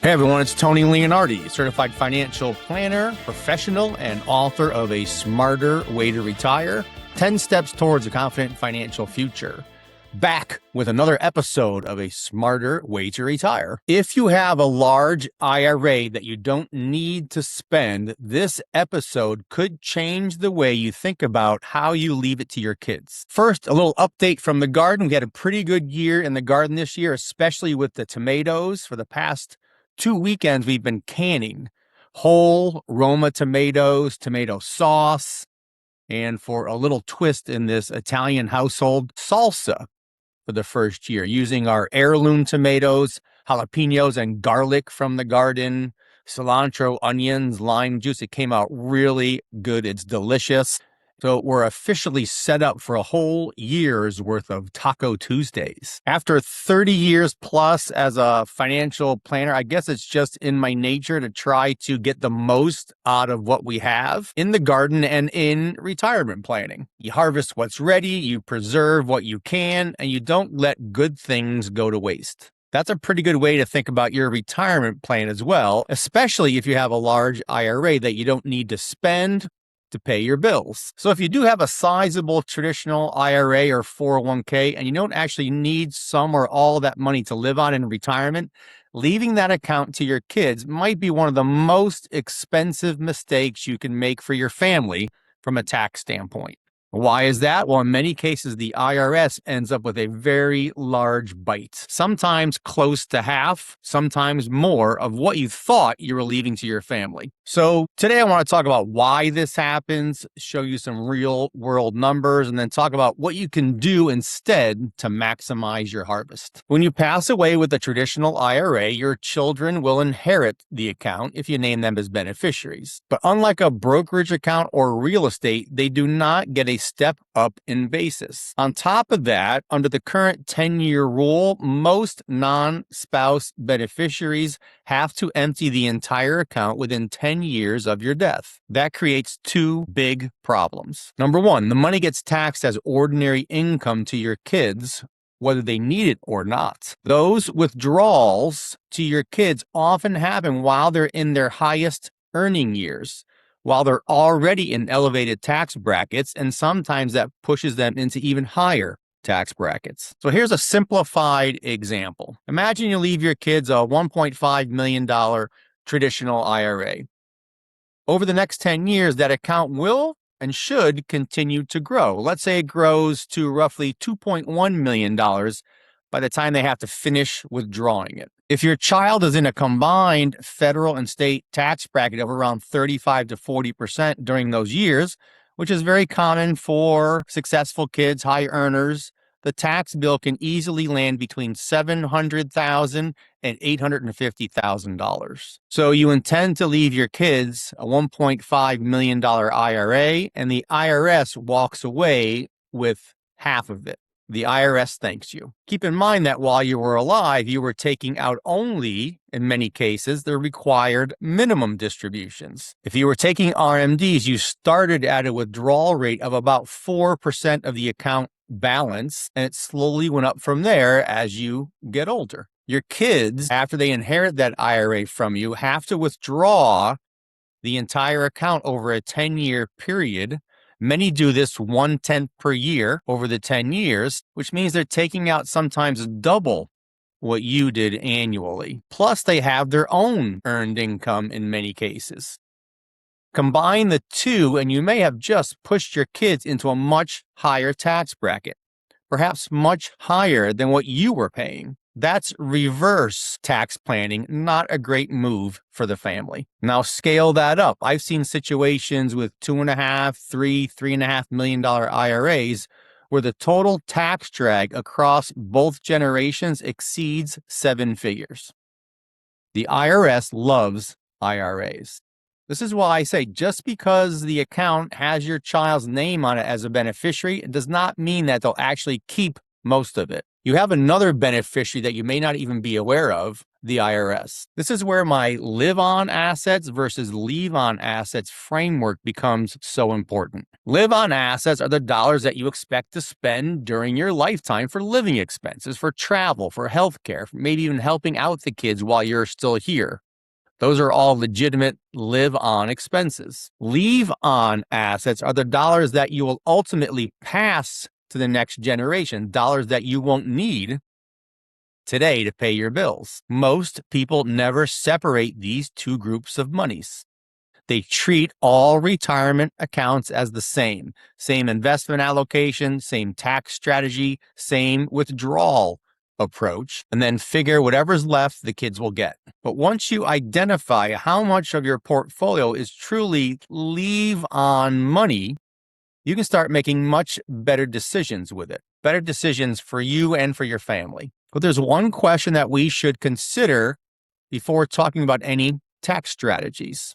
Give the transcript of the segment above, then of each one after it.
Hey everyone, it's Tony Leonardi, certified financial planner, professional, and author of A Smarter Way to Retire, 10 Steps Towards a Confident Financial Future. Back with another episode of A Smarter Way to Retire. If you have a large IRA that you don't need to spend, this episode could change the way you think about how you leave it to your kids. First, a little update from the garden. We had a pretty good year in the garden this year, especially with the tomatoes. For the past 2 weekends, we've been canning whole Roma tomatoes, tomato sauce, and for a little twist in this Italian household, salsa for the first year, using our heirloom tomatoes, jalapenos, and garlic from the garden, cilantro, onions, lime juice. It came out really good. It's delicious. So we're officially set up for a whole year's worth of Taco Tuesdays. After 30 years plus as a financial planner, I guess it's just in my nature to try to get the most out of what we have in the garden and in retirement planning. You harvest what's ready, you preserve what you can, and you don't let good things go to waste. That's a pretty good way to think about your retirement plan as well, especially if you have a large IRA that you don't need to spend to pay your bills. So if you do have a sizable traditional IRA or 401k and you don't actually need some or all of that money to live on in retirement, leaving that account to your kids might be one of the most expensive mistakes you can make for your family from a tax standpoint. Why is that? Well, in many cases, the IRS ends up with a very large bite, sometimes close to half, sometimes more of what you thought you were leaving to your family. So today I want to talk about why this happens, show you some real world numbers, and then talk about what you can do instead to maximize your harvest. When you pass away with a traditional IRA, your children will inherit the account if you name them as beneficiaries. But unlike a brokerage account or real estate, they do not get a step up in basis. On top of that, under the current 10-year rule, most non-spouse beneficiaries have to empty the entire account within 10 years of your death. That creates two big problems. Number one, the money gets taxed as ordinary income to your kids, whether they need it or not. Those withdrawals to your kids often happen while they're in their highest earning years, while they're already in elevated tax brackets, and sometimes that pushes them into even higher tax brackets. So here's a simplified example. Imagine you leave your kids a $1.5 million traditional IRA. Over the next 10 years, that account will and should continue to grow. Let's say it grows to roughly $2.1 million by the time they have to finish withdrawing it. If your child is in a combined federal and state tax bracket of around 35 to 40% during those years, which is very common for successful kids, high earners, the tax bill can easily land between $700,000 and $850,000. So you intend to leave your kids a $1.5 million IRA, and the IRS walks away with half of it. The IRS thanks you. Keep in mind that while you were alive, you were taking out only, in many cases, the required minimum distributions. If you were taking RMDs, you started at a withdrawal rate of about 4% of the account balance, and it slowly went up from there as you get older. Your kids, after they inherit that IRA from you, have to withdraw the entire account over a 10-year period. Many do this 1/10 per year over the 10 years, which means they're taking out sometimes double what you did annually. Plus, they have their own earned income in many cases. Combine the two, and you may have just pushed your kids into a much higher tax bracket, perhaps much higher than what you were paying. That's reverse tax planning, not a great move for the family. Now scale that up. I've seen situations with $2.5, $3.5 million IRAs where the total tax drag across both generations exceeds 7 figures. The IRS loves IRAs. This is why I say just because the account has your child's name on it as a beneficiary, it does not mean that they'll actually keep most of it. You have another beneficiary that you may not even be aware of, the IRS. This is where my live-on assets versus leave-on assets framework becomes so important. Live-on assets are the dollars that you expect to spend during your lifetime for living expenses, for travel, for healthcare, maybe even helping out the kids while you're still here. Those are all legitimate live-on expenses. Leave-on assets are the dollars that you will ultimately pass to the next generation, dollars that you won't need today to pay your bills. Most people never separate these two groups of monies. They treat all retirement accounts as the same investment allocation, same tax strategy, same withdrawal approach, and then figure whatever's left the kids will get. But once you identify how much of your portfolio is truly leave-on money, you can start making much better decisions with it, better decisions for you and for your family. But there's one question that we should consider before talking about any tax strategies.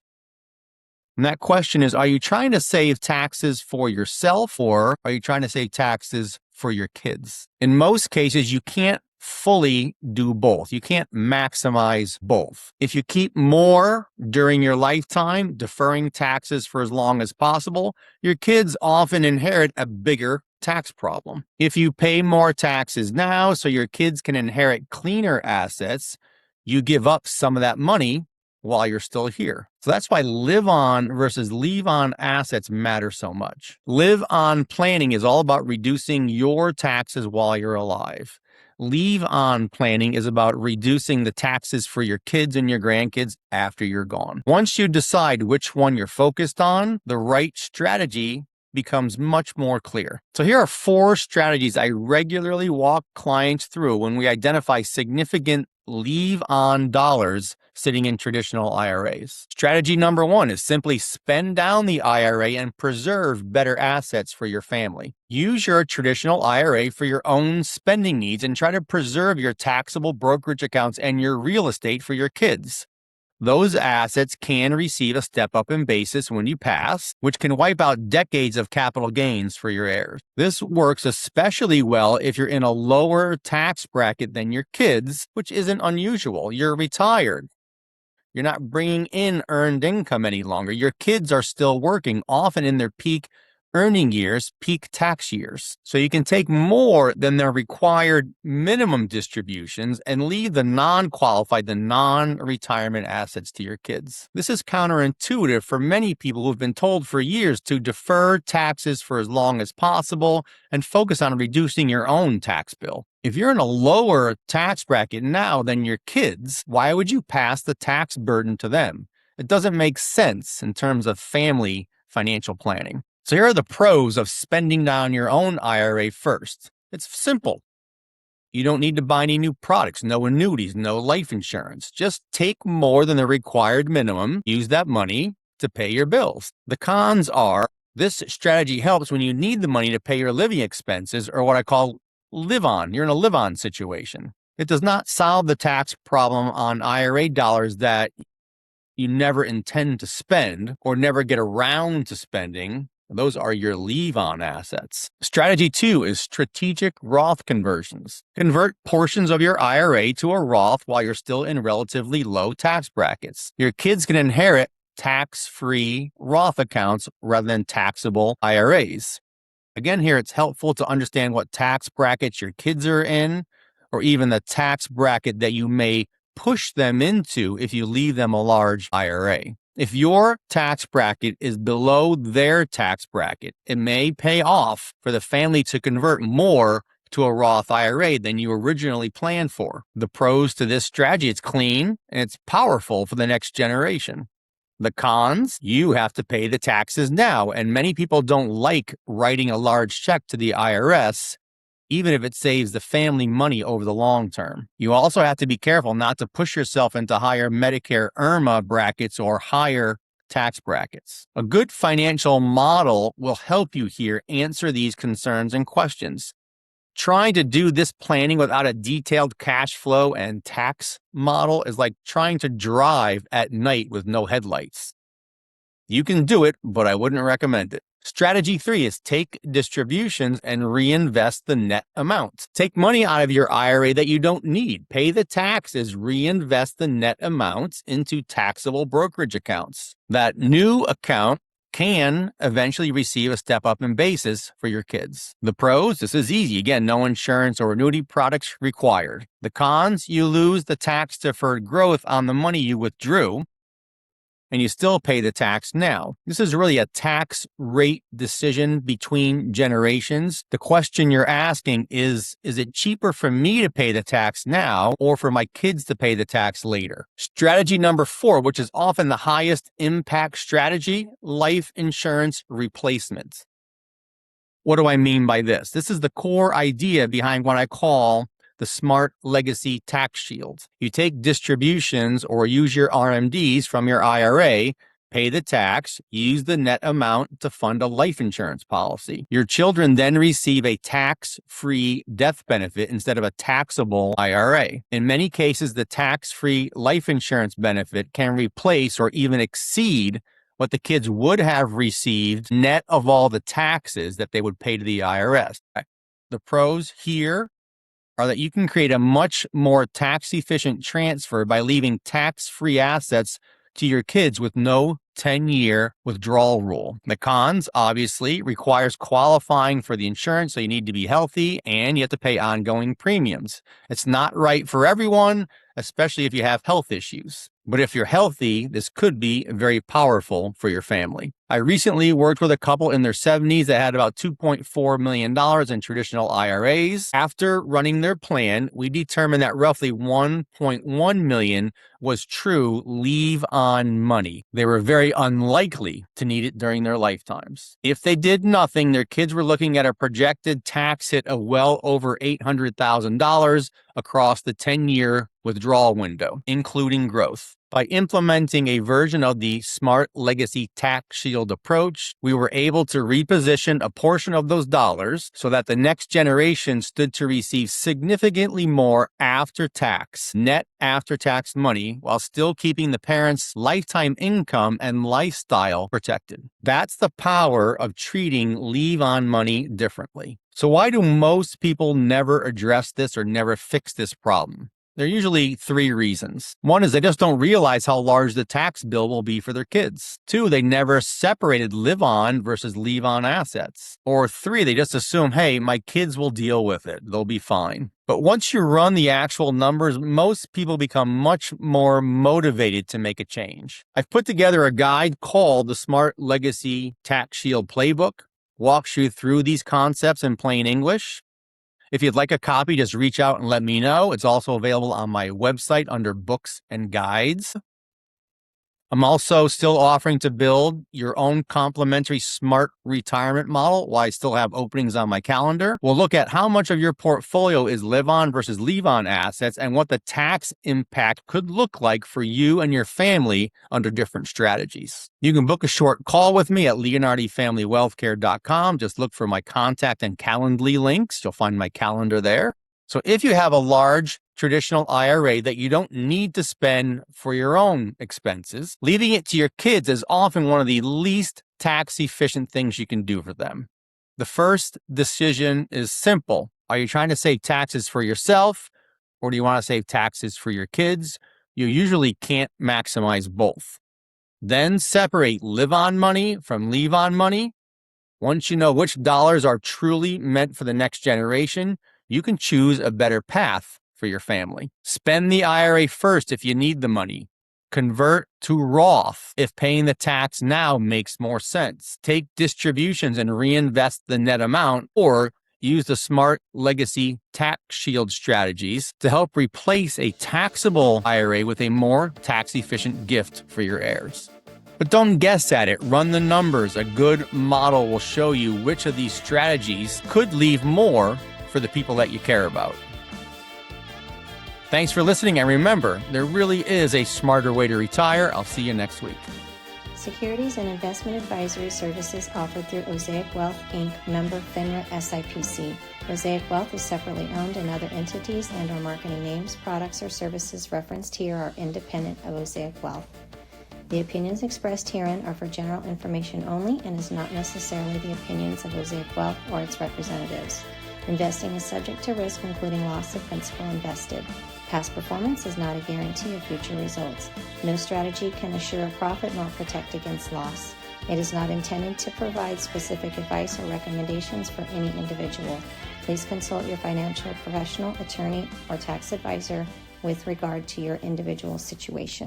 And that question is, are you trying to save taxes for yourself, or are you trying to save taxes for your kids? In most cases, you can't fully do both. You can't maximize both. If you keep more during your lifetime, deferring taxes for as long as possible, your kids often inherit a bigger tax problem. If you pay more taxes now so your kids can inherit cleaner assets, you give up some of that money while you're still here. So that's why live-on versus leave-on assets matter so much. Live-on planning is all about reducing your taxes while you're alive. Leave-on planning is about reducing the taxes for your kids and your grandkids after you're gone. Once you decide which one you're focused on, the right strategy becomes much more clear. So here are 4 strategies I regularly walk clients through when we identify significant leave-on dollars sitting in traditional IRAs. Strategy number 1 is simply spend down the IRA and preserve better assets for your family. Use your traditional IRA for your own spending needs and try to preserve your taxable brokerage accounts and your real estate for your kids. Those assets can receive a step up in basis when you pass, which can wipe out decades of capital gains for your heirs. This works especially well if you're in a lower tax bracket than your kids, which isn't unusual. You're retired. You're not bringing in earned income any longer. Your kids are still working, often in their peak earning years, peak tax years. So you can take more than their required minimum distributions and leave the non-qualified, the non-retirement assets to your kids. This is counterintuitive for many people who've been told for years to defer taxes for as long as possible and focus on reducing your own tax bill. If you're in a lower tax bracket now than your kids, why would you pass the tax burden to them? It doesn't make sense in terms of family financial planning. So here are the pros of spending down your own IRA first. It's simple. You don't need to buy any new products, no annuities, no life insurance. Just take more than the required minimum, use that money to pay your bills. The cons are, this strategy helps when you need the money to pay your living expenses, or what I call live on. You're in a live on situation. It does not solve the tax problem on IRA dollars that you never intend to spend or never get around to spending. Those are your leave-on assets. Strategy 2 is strategic Roth conversions. Convert portions of your IRA to a Roth while you're still in relatively low tax brackets. Your kids can inherit tax-free Roth accounts rather than taxable IRAs. Again, here it's helpful to understand what tax brackets your kids are in, or even the tax bracket that you may push them into if you leave them a large IRA. If your tax bracket is below their tax bracket, it may pay off for the family to convert more to a Roth IRA than you originally planned for. The pros to this strategy, it's clean and it's powerful for the next generation. The cons, you have to pay the taxes now, and many people don't like writing a large check to the IRS, even if it saves the family money over the long term. You also have to be careful not to push yourself into higher Medicare IRMA brackets or higher tax brackets. A good financial model will help you here answer these concerns and questions. Trying to do this planning without a detailed cash flow and tax model is like trying to drive at night with no headlights. You can do it, but I wouldn't recommend it. Strategy 3 is take distributions and reinvest the net amount. Take money out of your IRA that you don't need. Pay the taxes, reinvest the net amounts into taxable brokerage accounts. That new account can eventually receive a step up in basis for your kids. The pros, this is easy. Again, no insurance or annuity products required. The cons, you lose the tax-deferred growth on the money you withdrew, and you still pay the tax now. This is really a tax rate decision between generations. The question you're asking is it cheaper for me to pay the tax now or for my kids to pay the tax later? Strategy number 4, which is often the highest impact strategy, life insurance replacement. What do I mean by this? This is the core idea behind what I call the smart legacy tax shield. You take distributions or use your RMDs from your IRA, pay the tax, use the net amount to fund a life insurance policy. Your children then receive a tax-free death benefit instead of a taxable IRA. In many cases, the tax-free life insurance benefit can replace or even exceed what the kids would have received net of all the taxes that they would pay to the IRS. The pros here are that you can create a much more tax-efficient transfer by leaving tax-free assets to your kids with no 10-year withdrawal rule. The cons, obviously, requires qualifying for the insurance, so you need to be healthy and you have to pay ongoing premiums. It's not right for everyone, especially if you have health issues. But if you're healthy, this could be very powerful for your family. I recently worked with a couple in their 70s that had about $2.4 million in traditional IRAs. After running their plan, we determined that roughly $1.1 million was true leave-on money. They were very unlikely to need it during their lifetimes. If they did nothing, their kids were looking at a projected tax hit of well over $800,000 across the 10-year withdrawal window, including growth. By implementing a version of the Smart Legacy Tax Shield approach, we were able to reposition a portion of those dollars so that the next generation stood to receive significantly more after-tax, net after-tax money while still keeping the parents' lifetime income and lifestyle protected. That's the power of treating leave-on money differently. So why do most people never address this or never fix this problem? There are usually 3 reasons. 1 is they just don't realize how large the tax bill will be for their kids. 2, they never separated live-on versus leave-on assets. Or 3, they just assume, hey, my kids will deal with it. They'll be fine. But once you run the actual numbers, most people become much more motivated to make a change. I've put together a guide called the Smart Legacy Tax Shield Playbook. Walks you through these concepts in plain English. If you'd like a copy, just reach out and let me know. It's also available on my website under books and guides. I'm also still offering to build your own complimentary smart retirement model while I still have openings on my calendar. We'll look at how much of your portfolio is live-on versus leave-on assets and what the tax impact could look like for you and your family under different strategies. You can book a short call with me at leonardifamilywealthcare.com. Just look for my contact and Calendly links. You'll find my calendar there. So if you have a large traditional IRA that you don't need to spend for your own expenses, leaving it to your kids is often one of the least tax-efficient things you can do for them. The first decision is simple. Are you trying to save taxes for yourself, or do you want to save taxes for your kids? You usually can't maximize both. Then separate live-on money from leave-on money. Once you know which dollars are truly meant for the next generation, you can choose a better path for your family. Spend the IRA first if you need the money. Convert to Roth if paying the tax now makes more sense. Take distributions and reinvest the net amount, or use the Smart Legacy Tax Shield strategies to help replace a taxable IRA with a more tax-efficient gift for your heirs. But don't guess at it. Run the numbers. A good model will show you which of these strategies could leave more for the people that you care about. Thanks for listening, and remember, there really is a smarter way to retire. I'll see you next week. Securities and investment advisory services offered through Osaic Wealth, Inc., member FINRA SIPC. Osaic Wealth is separately owned, and other entities and/or marketing names, products, or services referenced here are independent of Osaic Wealth. The opinions expressed herein are for general information only and is not necessarily the opinions of Osaic Wealth or its representatives. Investing is subject to risk, including loss of principal invested. Past performance is not a guarantee of future results. No strategy can assure a profit nor protect against loss. It is not intended to provide specific advice or recommendations for any individual. Please consult your financial professional, attorney, or tax advisor with regard to your individual situation.